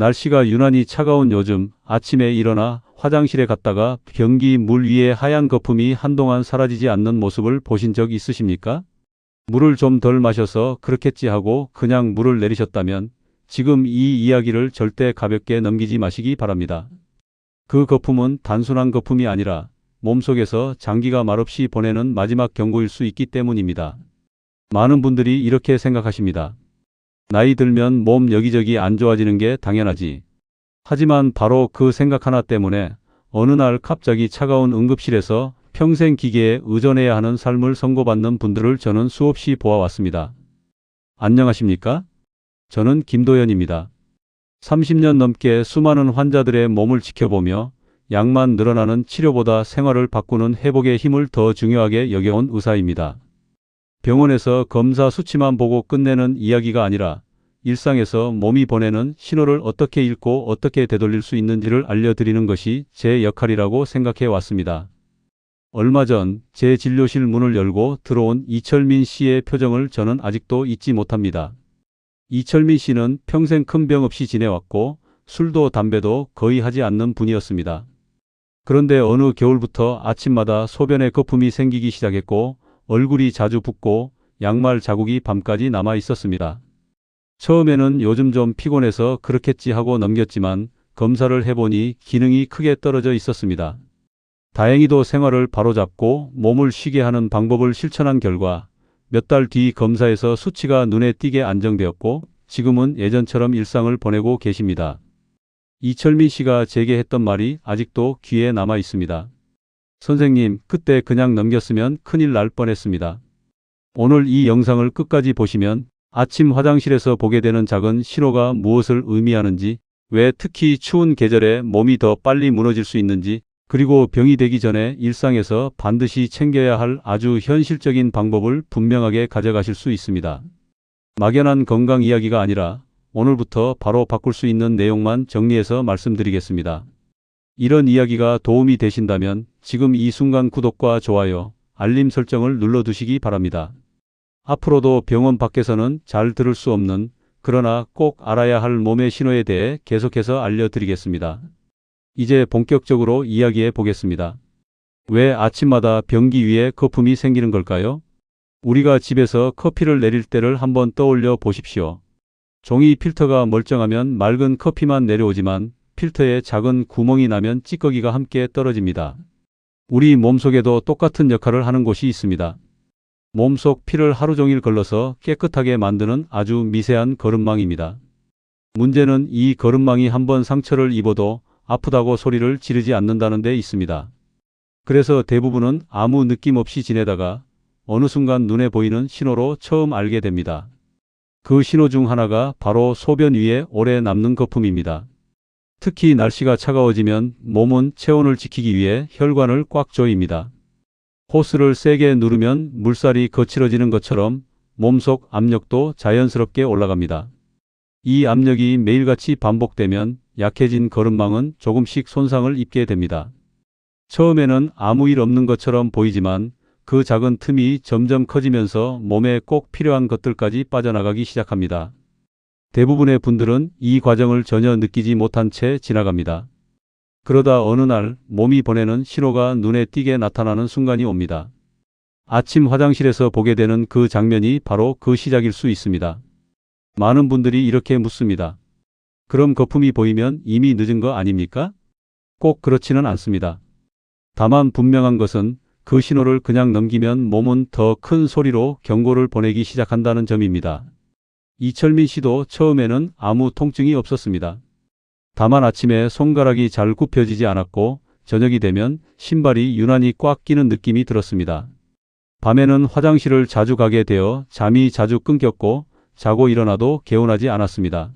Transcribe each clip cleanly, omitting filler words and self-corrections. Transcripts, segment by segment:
날씨가 유난히 차가운 요즘 아침에 일어나 화장실에 갔다가 변기 물 위에 하얀 거품이 한동안 사라지지 않는 모습을 보신 적 있으십니까? 물을 좀 덜 마셔서 그렇겠지 하고 그냥 물을 내리셨다면 지금 이 이야기를 절대 가볍게 넘기지 마시기 바랍니다. 그 거품은 단순한 거품이 아니라 몸속에서 장기가 말없이 보내는 마지막 경고일 수 있기 때문입니다. 많은 분들이 이렇게 생각하십니다. 나이 들면 몸 여기저기 안 좋아지는 게 당연하지. 하지만 바로 그 생각 하나 때문에 어느 날 갑자기 차가운 응급실에서 평생 기계에 의존해야 하는 삶을 선고받는 분들을 저는 수없이 보아왔습니다. 안녕하십니까? 저는 김도연입니다. 30년 넘게 수많은 환자들의 몸을 지켜보며 약만 늘어나는 치료보다 생활을 바꾸는 회복의 힘을 더 중요하게 여겨온 의사입니다. 병원에서 검사 수치만 보고 끝내는 이야기가 아니라 일상에서 몸이 보내는 신호를 어떻게 읽고 어떻게 되돌릴 수 있는지를 알려드리는 것이 제 역할이라고 생각해 왔습니다. 얼마 전 제 진료실 문을 열고 들어온 이철민 씨의 표정을 저는 아직도 잊지 못합니다. 이철민 씨는 평생 큰 병 없이 지내왔고 술도 담배도 거의 하지 않는 분이었습니다. 그런데 어느 겨울부터 아침마다 소변에 거품이 생기기 시작했고 얼굴이 자주 붓고 양말 자국이 밤까지 남아 있었습니다. 처음에는 요즘 좀 피곤해서 그렇겠지 하고 넘겼지만 검사를 해보니 기능이 크게 떨어져 있었습니다. 다행히도 생활을 바로잡고 몸을 쉬게 하는 방법을 실천한 결과 몇 달 뒤 검사에서 수치가 눈에 띄게 안정되었고 지금은 예전처럼 일상을 보내고 계십니다. 이철민 씨가 제게 했던 말이 아직도 귀에 남아 있습니다. 선생님, 그때 그냥 넘겼으면 큰일 날 뻔했습니다. 오늘 이 영상을 끝까지 보시면 아침 화장실에서 보게 되는 작은 신호가 무엇을 의미하는지, 왜 특히 추운 계절에 몸이 더 빨리 무너질 수 있는지, 그리고 병이 되기 전에 일상에서 반드시 챙겨야 할 아주 현실적인 방법을 분명하게 가져가실 수 있습니다. 막연한 건강 이야기가 아니라 오늘부터 바로 바꿀 수 있는 내용만 정리해서 말씀드리겠습니다. 이런 이야기가 도움이 되신다면 지금 이 순간 구독과 좋아요, 알림 설정을 눌러두시기 바랍니다. 앞으로도 병원 밖에서는 잘 들을 수 없는 그러나 꼭 알아야 할 몸의 신호에 대해 계속해서 알려드리겠습니다. 이제 본격적으로 이야기해 보겠습니다. 왜 아침마다 변기 위에 거품이 생기는 걸까요? 우리가 집에서 커피를 내릴 때를 한번 떠올려 보십시오. 종이 필터가 멀쩡하면 맑은 커피만 내려오지만 필터에 작은 구멍이 나면 찌꺼기가 함께 떨어집니다. 우리 몸속에도 똑같은 역할을 하는 곳이 있습니다. 몸속 피를 하루 종일 걸러서 깨끗하게 만드는 아주 미세한 거름망입니다. 문제는 이 거름망이 한번 상처를 입어도 아프다고 소리를 지르지 않는다는 데 있습니다. 그래서 대부분은 아무 느낌 없이 지내다가 어느 순간 눈에 보이는 신호로 처음 알게 됩니다. 그 신호 중 하나가 바로 소변 위에 오래 남는 거품입니다. 특히 날씨가 차가워지면 몸은 체온을 지키기 위해 혈관을 꽉 조입니다. 호스를 세게 누르면 물살이 거칠어지는 것처럼 몸속 압력도 자연스럽게 올라갑니다. 이 압력이 매일같이 반복되면 약해진 거름망은 조금씩 손상을 입게 됩니다. 처음에는 아무 일 없는 것처럼 보이지만 그 작은 틈이 점점 커지면서 몸에 꼭 필요한 것들까지 빠져나가기 시작합니다. 대부분의 분들은 이 과정을 전혀 느끼지 못한 채 지나갑니다. 그러다 어느 날 몸이 보내는 신호가 눈에 띄게 나타나는 순간이 옵니다. 아침 화장실에서 보게 되는 그 장면이 바로 그 시작일 수 있습니다. 많은 분들이 이렇게 묻습니다. 그럼 거품이 보이면 이미 늦은 거 아닙니까? 꼭 그렇지는 않습니다. 다만 분명한 것은 그 신호를 그냥 넘기면 몸은 더 큰 소리로 경고를 보내기 시작한다는 점입니다. 이철민 씨도 처음에는 아무 통증이 없었습니다. 다만 아침에 손가락이 잘 굽혀지지 않았고 저녁이 되면 신발이 유난히 꽉 끼는 느낌이 들었습니다. 밤에는 화장실을 자주 가게 되어 잠이 자주 끊겼고 자고 일어나도 개운하지 않았습니다.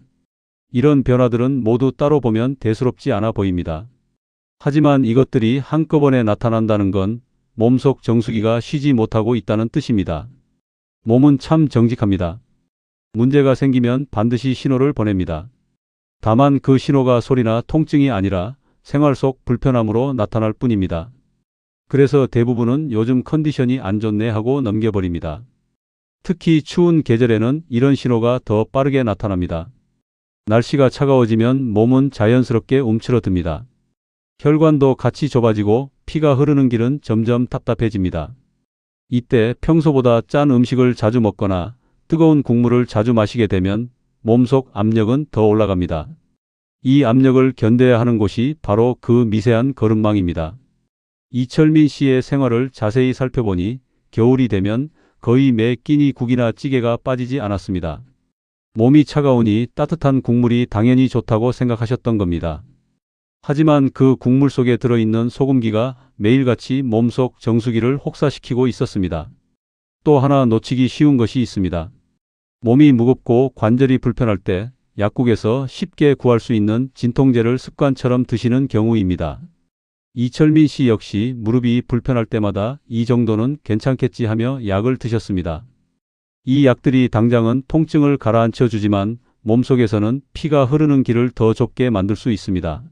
이런 변화들은 모두 따로 보면 대수롭지 않아 보입니다. 하지만 이것들이 한꺼번에 나타난다는 건 몸속 정수기가 쉬지 못하고 있다는 뜻입니다. 몸은 참 정직합니다. 문제가 생기면 반드시 신호를 보냅니다. 다만 그 신호가 소리나 통증이 아니라 생활 속 불편함으로 나타날 뿐입니다. 그래서 대부분은 요즘 컨디션이 안 좋네 하고 넘겨버립니다. 특히 추운 계절에는 이런 신호가 더 빠르게 나타납니다. 날씨가 차가워지면 몸은 자연스럽게 움츠러듭니다. 혈관도 같이 좁아지고 피가 흐르는 길은 점점 답답해집니다. 이때 평소보다 짠 음식을 자주 먹거나 뜨거운 국물을 자주 마시게 되면 몸속 압력은 더 올라갑니다. 이 압력을 견뎌야 하는 곳이 바로 그 미세한 거름망입니다. 이철민 씨의 생활을 자세히 살펴보니 겨울이 되면 거의 매 끼니 국이나 찌개가 빠지지 않았습니다. 몸이 차가우니 따뜻한 국물이 당연히 좋다고 생각하셨던 겁니다. 하지만 그 국물 속에 들어있는 소금기가 매일같이 몸속 정수기를 혹사시키고 있었습니다. 또 하나 놓치기 쉬운 것이 있습니다. 몸이 무겁고 관절이 불편할 때 약국에서 쉽게 구할 수 있는 진통제를 습관처럼 드시는 경우입니다. 이철민 씨 역시 무릎이 불편할 때마다 이 정도는 괜찮겠지 하며 약을 드셨습니다. 이 약들이 당장은 통증을 가라앉혀 주지만 몸속에서는 피가 흐르는 길을 더 좁게 만들 수 있습니다.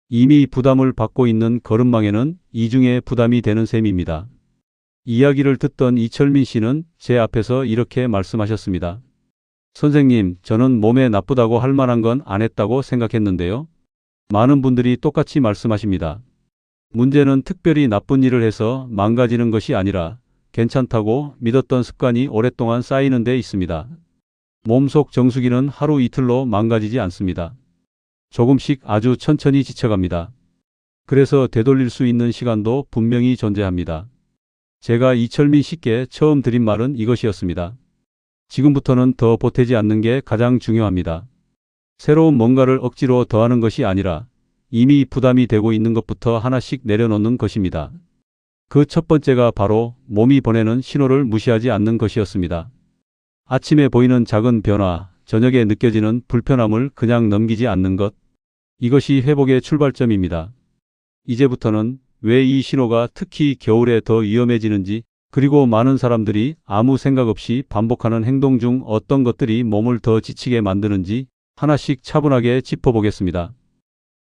이미 부담을 받고 있는 거름망에는 이중의 부담이 되는 셈입니다. 이야기를 듣던 이철민 씨는 제 앞에서 이렇게 말씀하셨습니다. 선생님, 저는 몸에 나쁘다고 할 만한 건 안 했다고 생각했는데요. 많은 분들이 똑같이 말씀하십니다. 문제는 특별히 나쁜 일을 해서 망가지는 것이 아니라 괜찮다고 믿었던 습관이 오랫동안 쌓이는 데 있습니다. 몸속 정수기는 하루 이틀로 망가지지 않습니다. 조금씩 아주 천천히 지쳐갑니다. 그래서 되돌릴 수 있는 시간도 분명히 존재합니다. 제가 이철민 씨께 처음 드린 말은 이것이었습니다. 지금부터는 더 보태지 않는 게 가장 중요합니다. 새로운 뭔가를 억지로 더하는 것이 아니라 이미 부담이 되고 있는 것부터 하나씩 내려놓는 것입니다. 그 첫 번째가 바로 몸이 보내는 신호를 무시하지 않는 것이었습니다. 아침에 보이는 작은 변화, 저녁에 느껴지는 불편함을 그냥 넘기지 않는 것. 이것이 회복의 출발점입니다. 이제부터는 왜 이 신호가 특히 겨울에 더 위험해지는지, 그리고 많은 사람들이 아무 생각 없이 반복하는 행동 중 어떤 것들이 몸을 더 지치게 만드는지 하나씩 차분하게 짚어보겠습니다.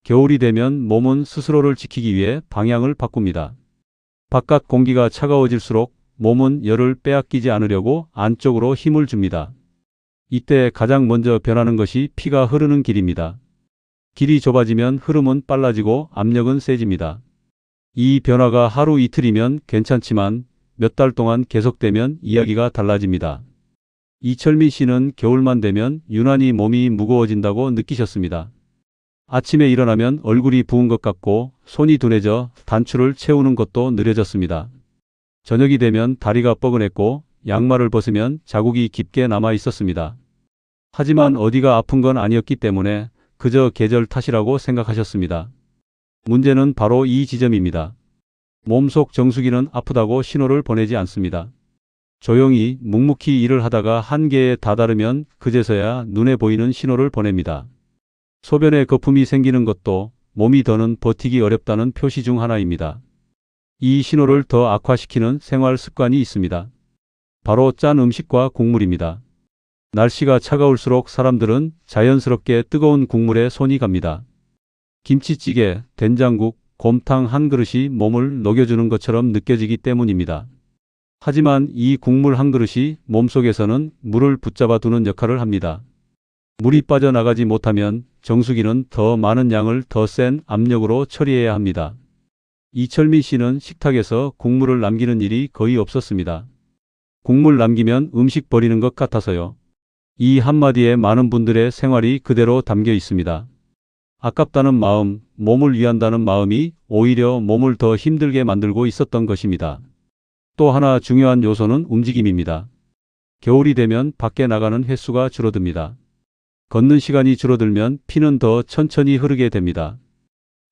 겨울이 되면 몸은 스스로를 지키기 위해 방향을 바꿉니다. 바깥 공기가 차가워질수록 몸은 열을 빼앗기지 않으려고 안쪽으로 힘을 줍니다. 이때 가장 먼저 변하는 것이 피가 흐르는 길입니다. 길이 좁아지면 흐름은 빨라지고 압력은 세집니다. 이 변화가 하루 이틀이면 괜찮지만 몇 달 동안 계속되면 이야기가 달라집니다. 이철민 씨는 겨울만 되면 유난히 몸이 무거워진다고 느끼셨습니다. 아침에 일어나면 얼굴이 부은 것 같고 손이 둔해져 단추를 채우는 것도 느려졌습니다. 저녁이 되면 다리가 뻐근했고 양말을 벗으면 자국이 깊게 남아 있었습니다. 하지만 어디가 아픈 건 아니었기 때문에 그저 계절 탓이라고 생각하셨습니다. 문제는 바로 이 지점입니다. 몸속 정수기는 아프다고 신호를 보내지 않습니다. 조용히 묵묵히 일을 하다가 한계에 다다르면 그제서야 눈에 보이는 신호를 보냅니다. 소변에 거품이 생기는 것도 몸이 더는 버티기 어렵다는 표시 중 하나입니다. 이 신호를 더 악화시키는 생활 습관이 있습니다. 바로 짠 음식과 국물입니다. 날씨가 차가울수록 사람들은 자연스럽게 뜨거운 국물에 손이 갑니다. 김치찌개, 된장국, 곰탕 한 그릇이 몸을 녹여주는 것처럼 느껴지기 때문입니다. 하지만 이 국물 한 그릇이 몸속에서는 물을 붙잡아 두는 역할을 합니다. 물이 빠져나가지 못하면 정수기는 더 많은 양을 더 센 압력으로 처리해야 합니다. 이철민 씨는 식탁에서 국물을 남기는 일이 거의 없었습니다. 국물 남기면 음식 버리는 것 같아서요. 이 한마디에 많은 분들의 생활이 그대로 담겨 있습니다. 아깝다는 마음, 몸을 위한다는 마음이 오히려 몸을 더 힘들게 만들고 있었던 것입니다. 또 하나 중요한 요소는 움직임입니다. 겨울이 되면 밖에 나가는 횟수가 줄어듭니다. 걷는 시간이 줄어들면 피는 더 천천히 흐르게 됩니다.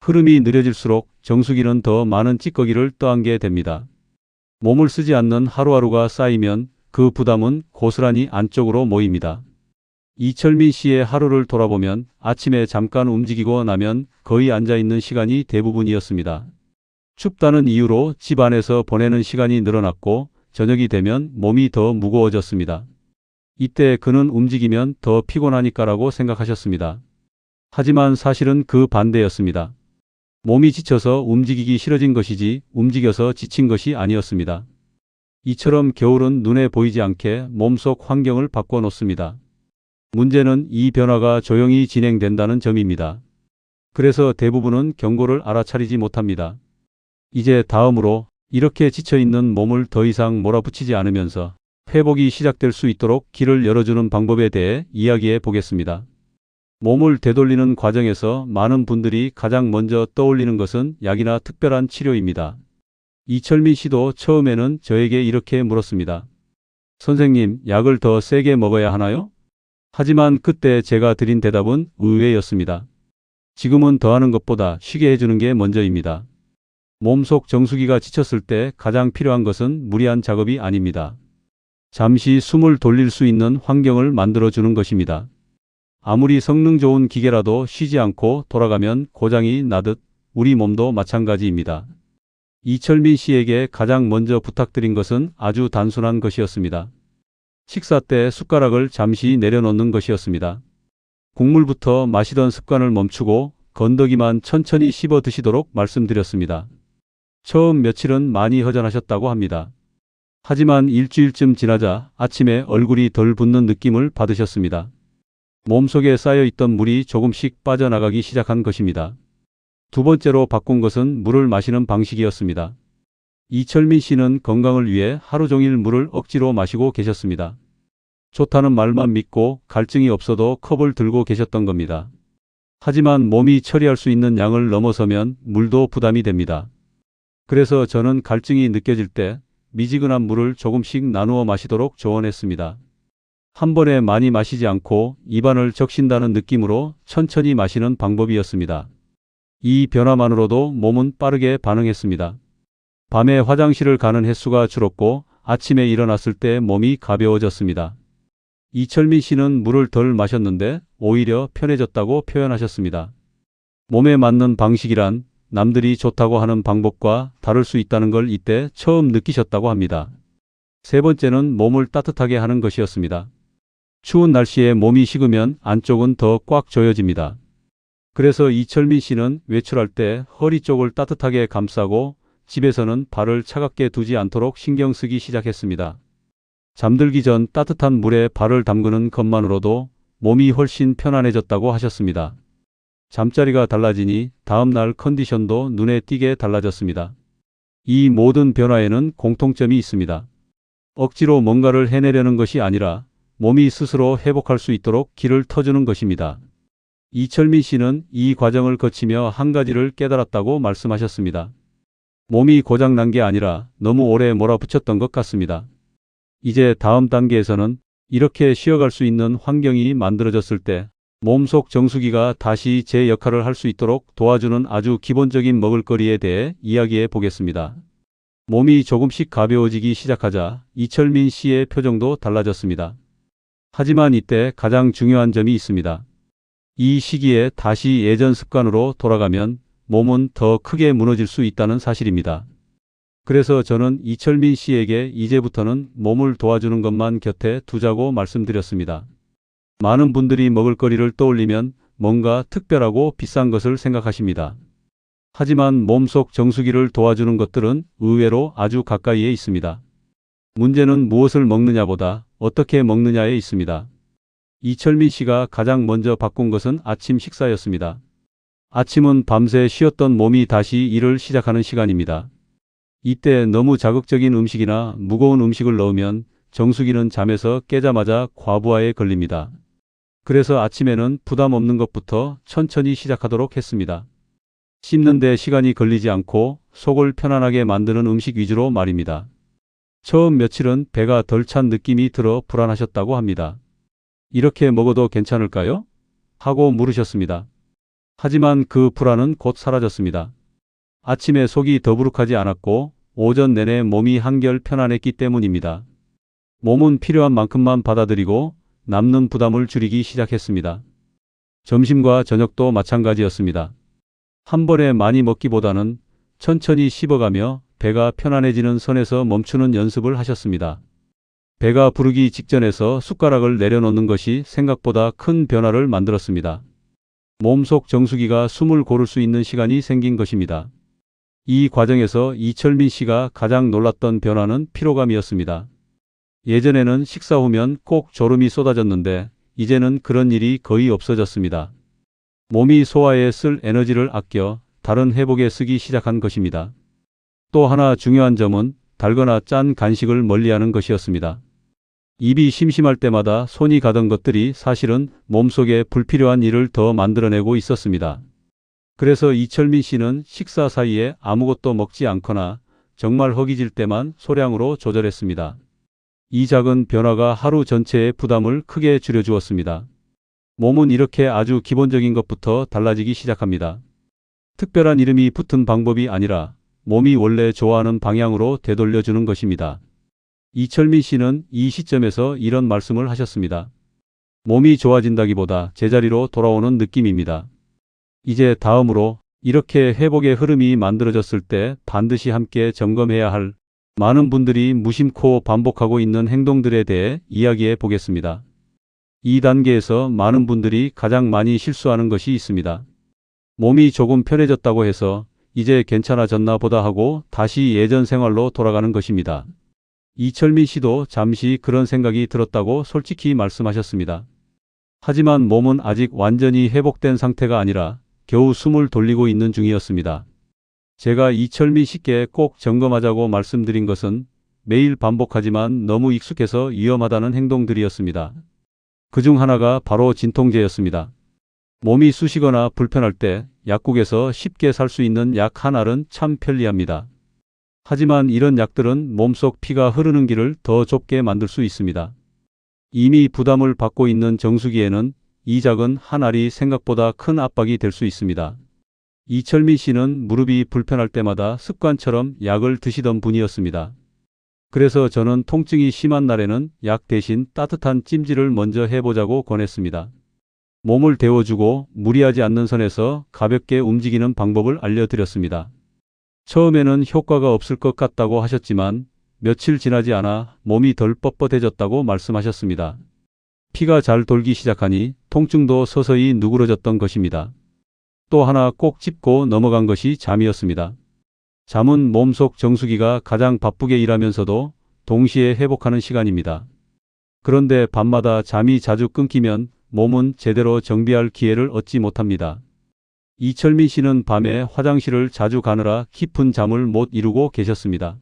흐름이 느려질수록 정수기는 더 많은 찌꺼기를 떠안게 됩니다. 몸을 쓰지 않는 하루하루가 쌓이면 그 부담은 고스란히 안쪽으로 모입니다. 이철민 씨의 하루를 돌아보면 아침에 잠깐 움직이고 나면 거의 앉아있는 시간이 대부분이었습니다. 춥다는 이유로 집 안에서 보내는 시간이 늘어났고 저녁이 되면 몸이 더 무거워졌습니다. 이때 그는 움직이면 더 피곤하니까라고 생각하셨습니다. 하지만 사실은 그 반대였습니다. 몸이 지쳐서 움직이기 싫어진 것이지 움직여서 지친 것이 아니었습니다. 이처럼 겨울은 눈에 보이지 않게 몸속 환경을 바꿔 놓습니다. 문제는 이 변화가 조용히 진행된다는 점입니다. 그래서 대부분은 경고를 알아차리지 못합니다. 이제 다음으로 이렇게 지쳐있는 몸을 더 이상 몰아붙이지 않으면서 회복이 시작될 수 있도록 길을 열어주는 방법에 대해 이야기해 보겠습니다. 몸을 되돌리는 과정에서 많은 분들이 가장 먼저 떠올리는 것은 약이나 특별한 치료입니다. 이철민 씨도 처음에는 저에게 이렇게 물었습니다. 선생님, 약을 더 세게 먹어야 하나요? 하지만 그때 제가 드린 대답은 의외였습니다. 지금은 더하는 것보다 쉬게 해주는 게 먼저입니다. 몸속 정수기가 지쳤을 때 가장 필요한 것은 무리한 작업이 아닙니다. 잠시 숨을 돌릴 수 있는 환경을 만들어주는 것입니다. 아무리 성능 좋은 기계라도 쉬지 않고 돌아가면 고장이 나듯 우리 몸도 마찬가지입니다. 이철민 씨에게 가장 먼저 부탁드린 것은 아주 단순한 것이었습니다. 식사 때 숟가락을 잠시 내려놓는 것이었습니다. 국물부터 마시던 습관을 멈추고 건더기만 천천히 씹어 드시도록 말씀드렸습니다. 처음 며칠은 많이 허전하셨다고 합니다. 하지만 일주일쯤 지나자 아침에 얼굴이 덜 붓는 느낌을 받으셨습니다. 몸속에 쌓여있던 물이 조금씩 빠져나가기 시작한 것입니다. 두 번째로 바꾼 것은 물을 마시는 방식이었습니다. 이철민 씨는 건강을 위해 하루 종일 물을 억지로 마시고 계셨습니다. 좋다는 말만 믿고 갈증이 없어도 컵을 들고 계셨던 겁니다. 하지만 몸이 처리할 수 있는 양을 넘어서면 물도 부담이 됩니다. 그래서 저는 갈증이 느껴질 때 미지근한 물을 조금씩 나누어 마시도록 조언했습니다. 한 번에 많이 마시지 않고 입안을 적신다는 느낌으로 천천히 마시는 방법이었습니다. 이 변화만으로도 몸은 빠르게 반응했습니다. 밤에 화장실을 가는 횟수가 줄었고 아침에 일어났을 때 몸이 가벼워졌습니다. 이철민 씨는 물을 덜 마셨는데 오히려 편해졌다고 표현하셨습니다. 몸에 맞는 방식이란 남들이 좋다고 하는 방법과 다를 수 있다는 걸 이때 처음 느끼셨다고 합니다. 세 번째는 몸을 따뜻하게 하는 것이었습니다. 추운 날씨에 몸이 식으면 안쪽은 더 꽉 조여집니다. 그래서 이철민 씨는 외출할 때 허리 쪽을 따뜻하게 감싸고 집에서는 발을 차갑게 두지 않도록 신경 쓰기 시작했습니다. 잠들기 전 따뜻한 물에 발을 담그는 것만으로도 몸이 훨씬 편안해졌다고 하셨습니다. 잠자리가 달라지니 다음날 컨디션도 눈에 띄게 달라졌습니다. 이 모든 변화에는 공통점이 있습니다. 억지로 뭔가를 해내려는 것이 아니라 몸이 스스로 회복할 수 있도록 길을 터주는 것입니다. 이철민 씨는 이 과정을 거치며 한 가지를 깨달았다고 말씀하셨습니다. 몸이 고장난 게 아니라 너무 오래 몰아붙였던 것 같습니다. 이제 다음 단계에서는 이렇게 쉬어갈 수 있는 환경이 만들어졌을 때 몸속 정수기가 다시 제 역할을 할 수 있도록 도와주는 아주 기본적인 먹을거리에 대해 이야기해 보겠습니다. 몸이 조금씩 가벼워지기 시작하자 이철민 씨의 표정도 달라졌습니다. 하지만 이때 가장 중요한 점이 있습니다. 이 시기에 다시 예전 습관으로 돌아가면 몸은 더 크게 무너질 수 있다는 사실입니다. 그래서 저는 이철민 씨에게 이제부터는 몸을 도와주는 것만 곁에 두자고 말씀드렸습니다. 많은 분들이 먹을거리를 떠올리면 뭔가 특별하고 비싼 것을 생각하십니다. 하지만 몸속 정수기를 도와주는 것들은 의외로 아주 가까이에 있습니다. 문제는 무엇을 먹느냐보다 어떻게 먹느냐에 있습니다. 이철민 씨가 가장 먼저 바꾼 것은 아침 식사였습니다. 아침은 밤새 쉬었던 몸이 다시 일을 시작하는 시간입니다. 이때 너무 자극적인 음식이나 무거운 음식을 넣으면 정수기는 잠에서 깨자마자 과부하에 걸립니다. 그래서 아침에는 부담 없는 것부터 천천히 시작하도록 했습니다. 씹는 데 시간이 걸리지 않고 속을 편안하게 만드는 음식 위주로 말입니다. 처음 며칠은 배가 덜 찬 느낌이 들어 불안하셨다고 합니다. 이렇게 먹어도 괜찮을까요? 하고 물으셨습니다. 하지만 그 불안은 곧 사라졌습니다. 아침에 속이 더부룩하지 않았고 오전 내내 몸이 한결 편안했기 때문입니다. 몸은 필요한 만큼만 받아들이고 남는 부담을 줄이기 시작했습니다. 점심과 저녁도 마찬가지였습니다. 한 번에 많이 먹기보다는 천천히 씹어가며 배가 편안해지는 선에서 멈추는 연습을 하셨습니다. 배가 부르기 직전에서 숟가락을 내려놓는 것이 생각보다 큰 변화를 만들었습니다. 몸속 정수기가 숨을 고를 수 있는 시간이 생긴 것입니다. 이 과정에서 이철민 씨가 가장 놀랐던 변화는 피로감이었습니다. 예전에는 식사 후면 꼭 졸음이 쏟아졌는데 이제는 그런 일이 거의 없어졌습니다. 몸이 소화에 쓸 에너지를 아껴 다른 회복에 쓰기 시작한 것입니다. 또 하나 중요한 점은 달거나 짠 간식을 멀리하는 것이었습니다. 입이 심심할 때마다 손이 가던 것들이 사실은 몸속에 불필요한 일을 더 만들어내고 있었습니다. 그래서 이철민 씨는 식사 사이에 아무것도 먹지 않거나 정말 허기질 때만 소량으로 조절했습니다. 이 작은 변화가 하루 전체의 부담을 크게 줄여주었습니다. 몸은 이렇게 아주 기본적인 것부터 달라지기 시작합니다. 특별한 이름이 붙은 방법이 아니라 몸이 원래 좋아하는 방향으로 되돌려주는 것입니다. 이철민 씨는 이 시점에서 이런 말씀을 하셨습니다. 몸이 좋아진다기보다 제자리로 돌아오는 느낌입니다. 이제 다음으로 이렇게 회복의 흐름이 만들어졌을 때 반드시 함께 점검해야 할 많은 분들이 무심코 반복하고 있는 행동들에 대해 이야기해 보겠습니다. 이 단계에서 많은 분들이 가장 많이 실수하는 것이 있습니다. 몸이 조금 편해졌다고 해서 이제 괜찮아졌나 보다 하고 다시 예전 생활로 돌아가는 것입니다. 이철민 씨도 잠시 그런 생각이 들었다고 솔직히 말씀하셨습니다. 하지만 몸은 아직 완전히 회복된 상태가 아니라 겨우 숨을 돌리고 있는 중이었습니다. 제가 이철민 씨께 꼭 점검하자고 말씀드린 것은 매일 반복하지만 너무 익숙해서 위험하다는 행동들이었습니다. 그중 하나가 바로 진통제였습니다. 몸이 쑤시거나 불편할 때 약국에서 쉽게 살 수 있는 약 한 알은 참 편리합니다. 하지만 이런 약들은 몸속 피가 흐르는 길을 더 좁게 만들 수 있습니다. 이미 부담을 받고 있는 정수기에는 이 작은 한 알이 생각보다 큰 압박이 될 수 있습니다. 이철민 씨는 무릎이 불편할 때마다 습관처럼 약을 드시던 분이었습니다. 그래서 저는 통증이 심한 날에는 약 대신 따뜻한 찜질을 먼저 해보자고 권했습니다. 몸을 데워주고 무리하지 않는 선에서 가볍게 움직이는 방법을 알려드렸습니다. 처음에는 효과가 없을 것 같다고 하셨지만 며칠 지나지 않아 몸이 덜 뻣뻣해졌다고 말씀하셨습니다. 피가 잘 돌기 시작하니 통증도 서서히 누그러졌던 것입니다. 또 하나 꼭 짚고 넘어간 것이 잠이었습니다. 잠은 몸속 정수기가 가장 바쁘게 일하면서도 동시에 회복하는 시간입니다. 그런데 밤마다 잠이 자주 끊기면 몸은 제대로 정비할 기회를 얻지 못합니다. 이철민 씨는 밤에 화장실을 자주 가느라 깊은 잠을 못 이루고 계셨습니다.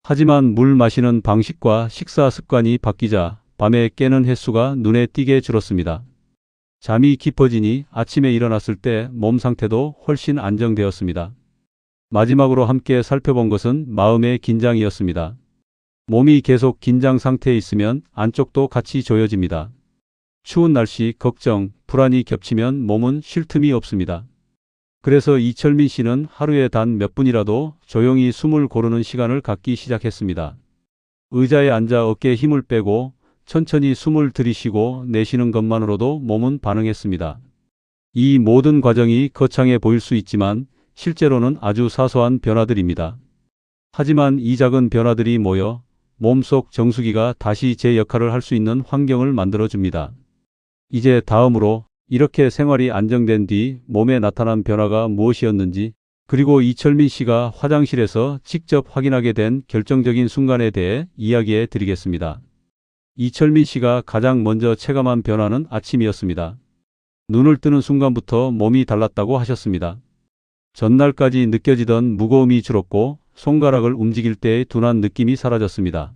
하지만 물 마시는 방식과 식사 습관이 바뀌자 밤에 깨는 횟수가 눈에 띄게 줄었습니다. 잠이 깊어지니 아침에 일어났을 때 몸 상태도 훨씬 안정되었습니다. 마지막으로 함께 살펴본 것은 마음의 긴장이었습니다. 몸이 계속 긴장 상태에 있으면 안쪽도 같이 조여집니다. 추운 날씨, 걱정, 불안이 겹치면 몸은 쉴 틈이 없습니다. 그래서 이철민 씨는 하루에 단 몇 분이라도 조용히 숨을 고르는 시간을 갖기 시작했습니다. 의자에 앉아 어깨에 힘을 빼고 천천히 숨을 들이쉬고 내쉬는 것만으로도 몸은 반응했습니다. 이 모든 과정이 거창해 보일 수 있지만 실제로는 아주 사소한 변화들입니다. 하지만 이 작은 변화들이 모여 몸속 정수기가 다시 제 역할을 할 수 있는 환경을 만들어줍니다. 이제 다음으로 이렇게 생활이 안정된 뒤 몸에 나타난 변화가 무엇이었는지, 그리고 이철민 씨가 화장실에서 직접 확인하게 된 결정적인 순간에 대해 이야기해 드리겠습니다. 이철민 씨가 가장 먼저 체감한 변화는 아침이었습니다. 눈을 뜨는 순간부터 몸이 달랐다고 하셨습니다. 전날까지 느껴지던 무거움이 줄었고 손가락을 움직일 때의 둔한 느낌이 사라졌습니다.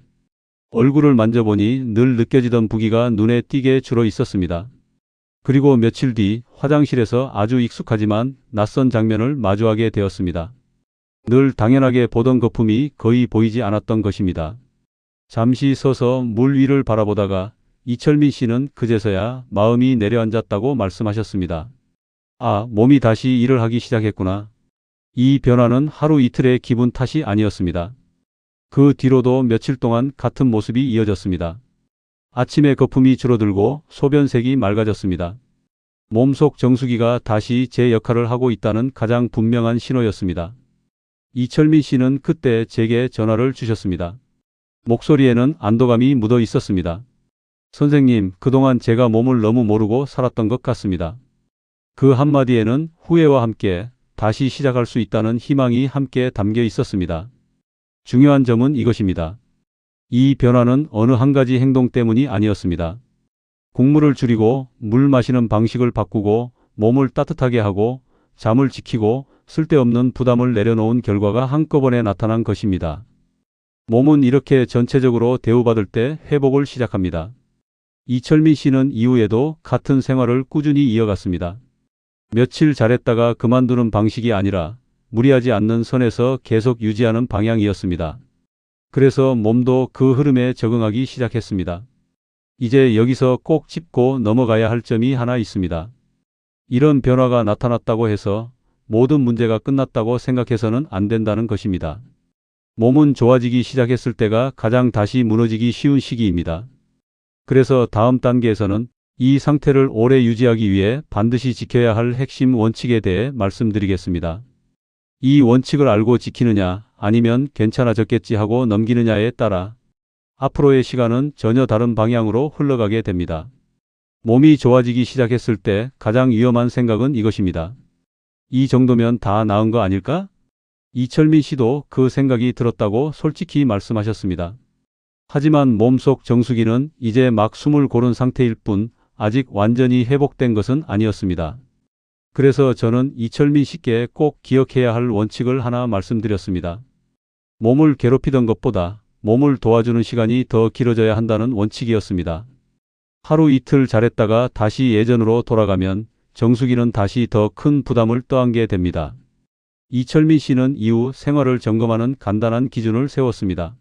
얼굴을 만져보니 늘 느껴지던 부기가 눈에 띄게 줄어 있었습니다. 그리고 며칠 뒤 화장실에서 아주 익숙하지만 낯선 장면을 마주하게 되었습니다. 늘 당연하게 보던 거품이 거의 보이지 않았던 것입니다. 잠시 서서 물 위를 바라보다가 이철민 씨는 그제서야 마음이 내려앉았다고 말씀하셨습니다. 아, 몸이 다시 일을 하기 시작했구나. 이 변화는 하루 이틀의 기분 탓이 아니었습니다. 그 뒤로도 며칠 동안 같은 모습이 이어졌습니다. 아침에 거품이 줄어들고 소변색이 맑아졌습니다. 몸속 정수기가 다시 제 역할을 하고 있다는 가장 분명한 신호였습니다. 이철민 씨는 그때 제게 전화를 주셨습니다. 목소리에는 안도감이 묻어 있었습니다. 선생님, 그동안 제가 몸을 너무 모르고 살았던 것 같습니다. 그 한마디에는 후회와 함께 다시 시작할 수 있다는 희망이 함께 담겨 있었습니다. 중요한 점은 이것입니다. 이 변화는 어느 한 가지 행동 때문이 아니었습니다. 국물을 줄이고 물 마시는 방식을 바꾸고 몸을 따뜻하게 하고 잠을 지키고 쓸데없는 부담을 내려놓은 결과가 한꺼번에 나타난 것입니다. 몸은 이렇게 전체적으로 대우받을 때 회복을 시작합니다. 이철민 씨는 이후에도 같은 생활을 꾸준히 이어갔습니다. 며칠 잘했다가 그만두는 방식이 아니라 무리하지 않는 선에서 계속 유지하는 방향이었습니다. 그래서 몸도 그 흐름에 적응하기 시작했습니다. 이제 여기서 꼭 짚고 넘어가야 할 점이 하나 있습니다. 이런 변화가 나타났다고 해서 모든 문제가 끝났다고 생각해서는 안 된다는 것입니다. 몸은 좋아지기 시작했을 때가 가장 다시 무너지기 쉬운 시기입니다. 그래서 다음 단계에서는 이 상태를 오래 유지하기 위해 반드시 지켜야 할 핵심 원칙에 대해 말씀드리겠습니다. 이 원칙을 알고 지키느냐 아니면 괜찮아졌겠지 하고 넘기느냐에 따라 앞으로의 시간은 전혀 다른 방향으로 흘러가게 됩니다. 몸이 좋아지기 시작했을 때 가장 위험한 생각은 이것입니다. 이 정도면 다 나은 거 아닐까? 이철민 씨도 그 생각이 들었다고 솔직히 말씀하셨습니다. 하지만 몸속 정수기는 이제 막 숨을 고른 상태일 뿐 아직 완전히 회복된 것은 아니었습니다. 그래서 저는 이철민 씨께 꼭 기억해야 할 원칙을 하나 말씀드렸습니다. 몸을 괴롭히던 것보다 몸을 도와주는 시간이 더 길어져야 한다는 원칙이었습니다. 하루 이틀 잘했다가 다시 예전으로 돌아가면 정수기는 다시 더 큰 부담을 떠안게 됩니다. 이철민 씨는 이후 생활을 점검하는 간단한 기준을 세웠습니다.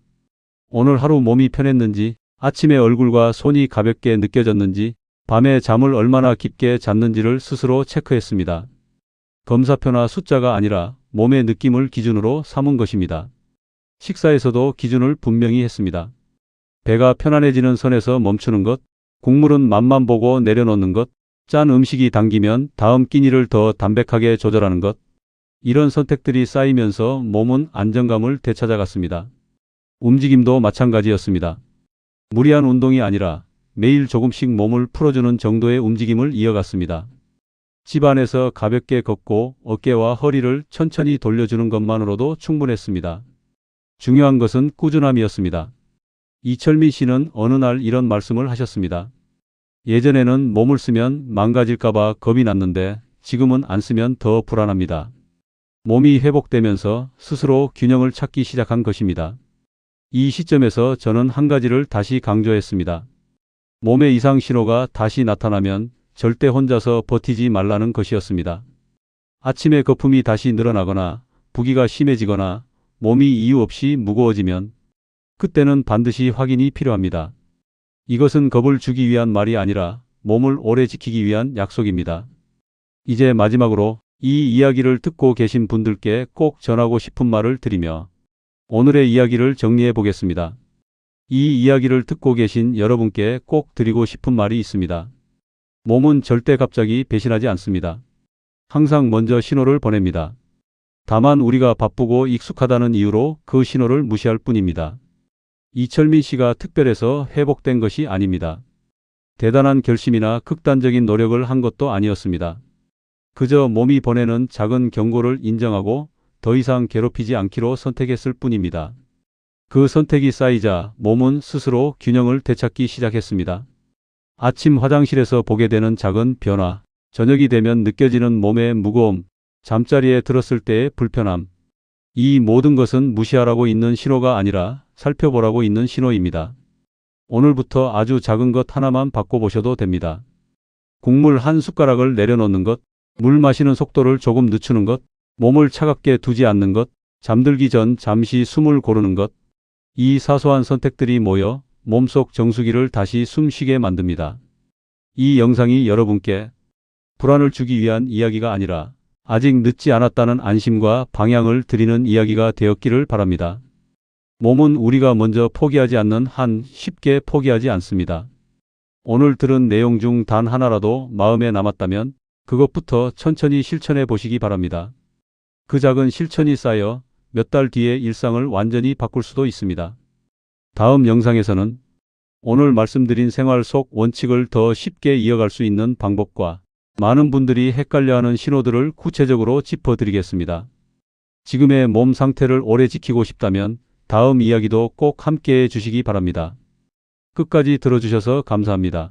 오늘 하루 몸이 편했는지, 아침에 얼굴과 손이 가볍게 느껴졌는지, 밤에 잠을 얼마나 깊게 잤는지를 스스로 체크했습니다. 검사표나 숫자가 아니라 몸의 느낌을 기준으로 삼은 것입니다. 식사에서도 기준을 분명히 했습니다. 배가 편안해지는 선에서 멈추는 것, 국물은 맛만 보고 내려놓는 것, 짠 음식이 당기면 다음 끼니를 더 담백하게 조절하는 것. 이런 선택들이 쌓이면서 몸은 안정감을 되찾아갔습니다. 움직임도 마찬가지였습니다. 무리한 운동이 아니라 매일 조금씩 몸을 풀어주는 정도의 움직임을 이어갔습니다. 집 안에서 가볍게 걷고 어깨와 허리를 천천히 돌려주는 것만으로도 충분했습니다. 중요한 것은 꾸준함이었습니다. 이철민 씨는 어느 날 이런 말씀을 하셨습니다. 예전에는 몸을 쓰면 망가질까봐 겁이 났는데 지금은 안 쓰면 더 불안합니다. 몸이 회복되면서 스스로 균형을 찾기 시작한 것입니다. 이 시점에서 저는 한 가지를 다시 강조했습니다. 몸의 이상 신호가 다시 나타나면 절대 혼자서 버티지 말라는 것이었습니다. 아침에 거품이 다시 늘어나거나 부기가 심해지거나 몸이 이유 없이 무거워지면 그때는 반드시 확인이 필요합니다. 이것은 겁을 주기 위한 말이 아니라 몸을 오래 지키기 위한 약속입니다. 이제 마지막으로 이 이야기를 듣고 계신 분들께 꼭 전하고 싶은 말을 드리며 오늘의 이야기를 정리해 보겠습니다. 이 이야기를 듣고 계신 여러분께 꼭 드리고 싶은 말이 있습니다. 몸은 절대 갑자기 배신하지 않습니다. 항상 먼저 신호를 보냅니다. 다만 우리가 바쁘고 익숙하다는 이유로 그 신호를 무시할 뿐입니다. 이철민 씨가 특별해서 회복된 것이 아닙니다. 대단한 결심이나 극단적인 노력을 한 것도 아니었습니다. 그저 몸이 보내는 작은 경고를 인정하고 더 이상 괴롭히지 않기로 선택했을 뿐입니다. 그 선택이 쌓이자 몸은 스스로 균형을 되찾기 시작했습니다. 아침 화장실에서 보게 되는 작은 변화, 저녁이 되면 느껴지는 몸의 무거움, 잠자리에 들었을 때의 불편함. 이 모든 것은 무시하라고 있는 신호가 아니라 살펴보라고 있는 신호입니다. 오늘부터 아주 작은 것 하나만 바꿔보셔도 됩니다. 국물 한 숟가락을 내려놓는 것, 물 마시는 속도를 조금 늦추는 것, 몸을 차갑게 두지 않는 것, 잠들기 전 잠시 숨을 고르는 것. 이 사소한 선택들이 모여 몸속 정수기를 다시 숨쉬게 만듭니다. 이 영상이 여러분께 불안을 주기 위한 이야기가 아니라 아직 늦지 않았다는 안심과 방향을 드리는 이야기가 되었기를 바랍니다. 몸은 우리가 먼저 포기하지 않는 한 쉽게 포기하지 않습니다. 오늘 들은 내용 중 단 하나라도 마음에 남았다면 그것부터 천천히 실천해 보시기 바랍니다. 그 작은 실천이 쌓여 몇 달 뒤에 일상을 완전히 바꿀 수도 있습니다. 다음 영상에서는 오늘 말씀드린 생활 속 원칙을 더 쉽게 이어갈 수 있는 방법과 많은 분들이 헷갈려하는 신호들을 구체적으로 짚어드리겠습니다. 지금의 몸 상태를 오래 지키고 싶다면 다음 이야기도 꼭 함께해 주시기 바랍니다. 끝까지 들어주셔서 감사합니다.